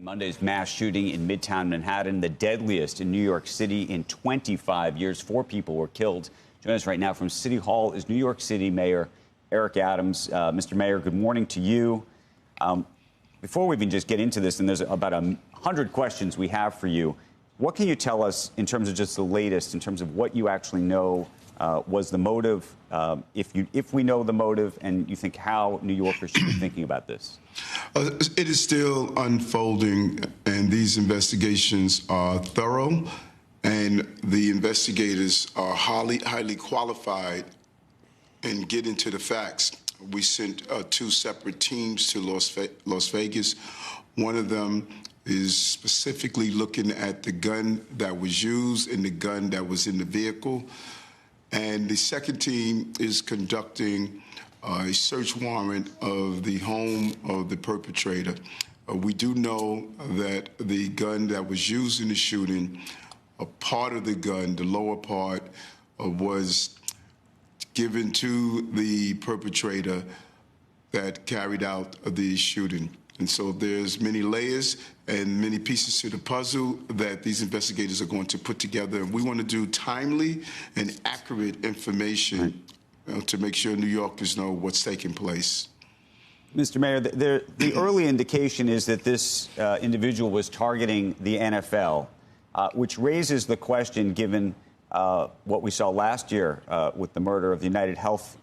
Monday's mass shooting in midtown Manhattan, the deadliest in New York City in 25 years. 4 people were killed. Joining us right now from City Hall is New York City Mayor Eric Adams. Mr. Mayor, good morning to you. Before we even just get into this, and there's about 100 questions we have for you, what can you tell us in terms of just the latest, in terms of what you actually know was the motive, if we know the motive, and you think how New Yorkers should be thinking about this? It is still unfolding, and these investigations are thorough, and the investigators are highly qualified in getting to the facts. We sent 2 separate teams to Las Vegas. One of them is specifically looking at the gun that was used and the gun that was in the vehicle. And the second team is conducting a search warrant of the home of the perpetrator. We do know that the gun that was used in the shooting, a part of the gun, the lower part, was given to the perpetrator that carried out the shooting. And so there's many layers and many pieces to the puzzle that these investigators are going to put together. And we want to do timely and accurate information to make sure New Yorkers know what's taking place. Mr. Mayor, the early indication is that this individual was targeting the NFL, which raises the question, given what we saw last year with the murder of the United Health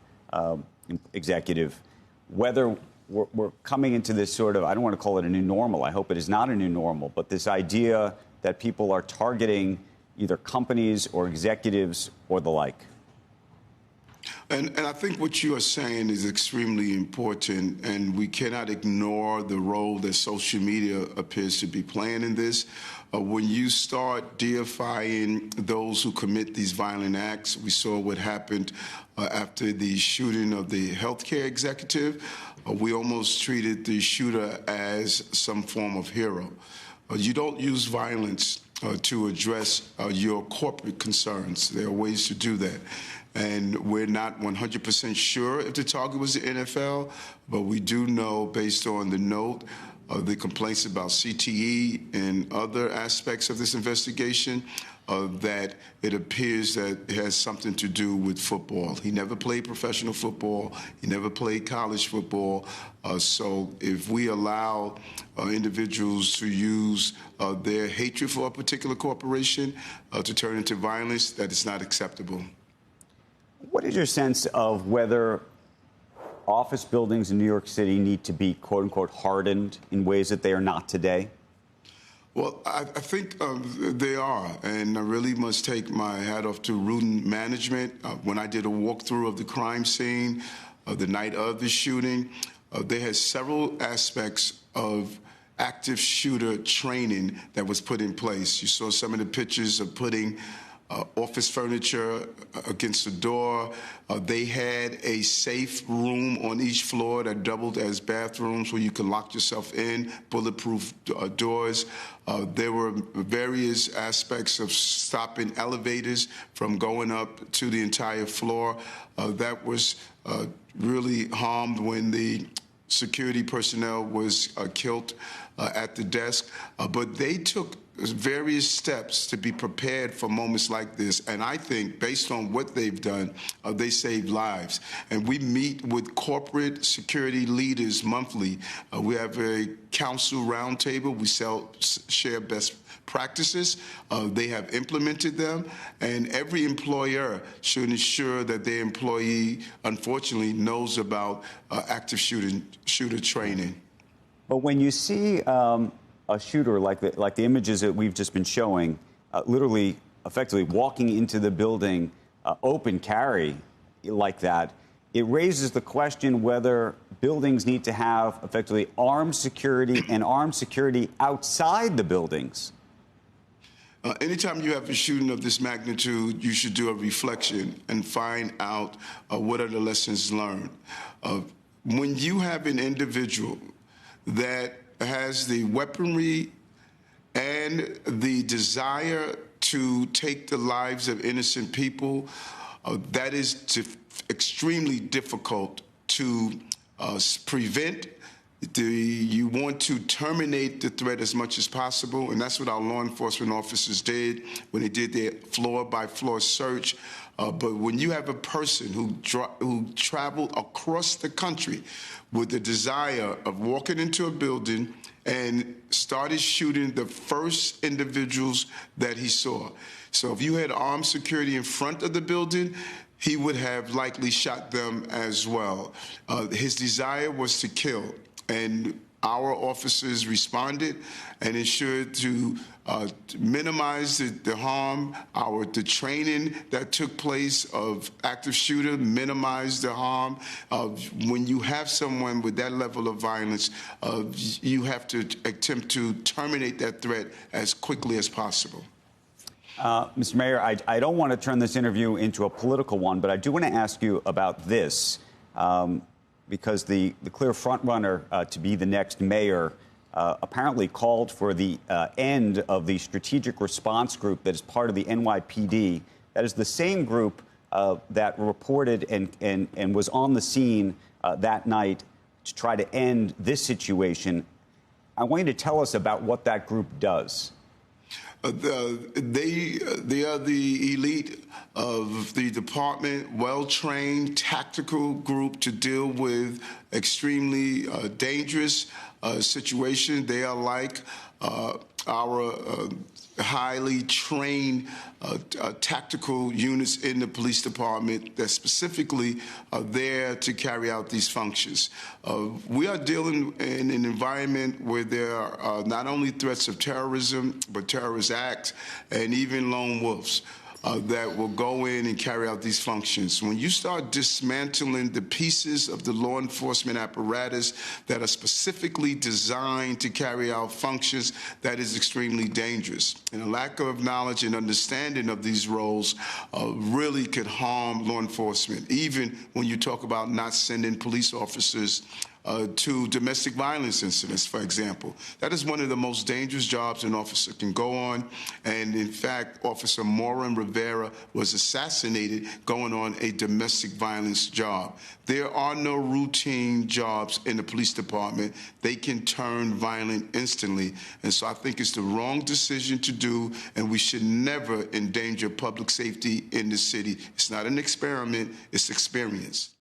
executive, whether we're coming into this sort of, I don't want to call it a new normal. I hope it is not a new normal, but this idea that people are targeting either companies or executives or the like. And I think what you are saying is extremely important, and we cannot ignore the role that social media appears to be playing in this. When you start deifying those who commit these violent acts, we saw what happened after the shooting of the healthcare executive. We almost treated the shooter as some form of hero. You don't use violence to address your corporate concerns. There are ways to do that. And we're not 100% sure if the target was the NFL, but we do know, based on the note, the complaints about CTE and other aspects of this investigation, that it appears that it has something to do with football. He never played professional football. He never played college football. So if we allow individuals to use their hatred for a particular corporation to turn into violence, that is not acceptable. What is your sense of whether office buildings in New York City need to be, quote unquote, hardened in ways that they are not today? Well, I think they are, and I really must take my hat off to Rudin Management. When I did a walkthrough of the crime scene the night of the shooting, they had several aspects of active shooter training that was put in place. You saw some of the pictures of putting office furniture against the door. They had a safe room on each floor that doubled as bathrooms where you could lock yourself in, bulletproof doors. There were various aspects of stopping elevators from going up to the entire floor. That was really harmed when the security personnel was killed at the desk. But they took various steps to be prepared for moments like this. And I think, based on what they've done, they saved lives. And we meet with corporate security leaders monthly. We have a council roundtable. We share best practices. They have implemented them. And every employer should ensure that their employee, unfortunately, knows about active shooter training. But when you see a shooter like the images that we've just been showing, literally, effectively walking into the building, open carry like that, it raises the question whether buildings need to have effectively armed security and armed security outside the buildings. Anytime you have a shooting of this magnitude, you should do a reflection and find out what are the lessons learned. When you have an individual that has the weaponry and the desire to take the lives of innocent people, that is extremely difficult to prevent You want to terminate the threat as much as possible, and that's what our law enforcement officers did when they did their floor-by-floor search. But when you have a person who traveled across the country with the desire of walking into a building and started shooting the first individuals that he saw. So if you had armed security in front of the building, he would have likely shot them as well. His desire was to kill, and our officers responded and ensured to minimize the harm. The training that took place of active shooter minimized the harm. When you have someone with that level of violence, you have to attempt to terminate that threat as quickly as possible. Mr. Mayor, I don't want to turn this interview into a political one, but I do want to ask you about this, because the clear frontrunner to be the next mayor apparently called for the end of the strategic response group that is part of the NYPD. That is the same group that reported and was on the scene that night to try to end this situation. I want you to tell us about what that group does. They are the elite of the department, well-trained, tactical group to deal with extremely dangerous situations. They are like our highly trained tactical units in the police department that specifically are there to carry out these functions. We are dealing in an environment where there are not only threats of terrorism, but terrorist acts and even lone wolves that will go in and carry out these functions. When you start dismantling the pieces of the law enforcement apparatus that are specifically designed to carry out functions, that is extremely dangerous. And a lack of knowledge and understanding of these roles really could harm law enforcement, even when you talk about not sending police officers to domestic violence incidents, for example. That is one of the most dangerous jobs an officer can go on. And in fact, Officer Morin Rivera was assassinated going on a domestic violence job. There are no routine jobs in the police department. They can turn violent instantly. And so I think it's the wrong decision to do, and we should never endanger public safety in the city. It's not an experiment, it's experience.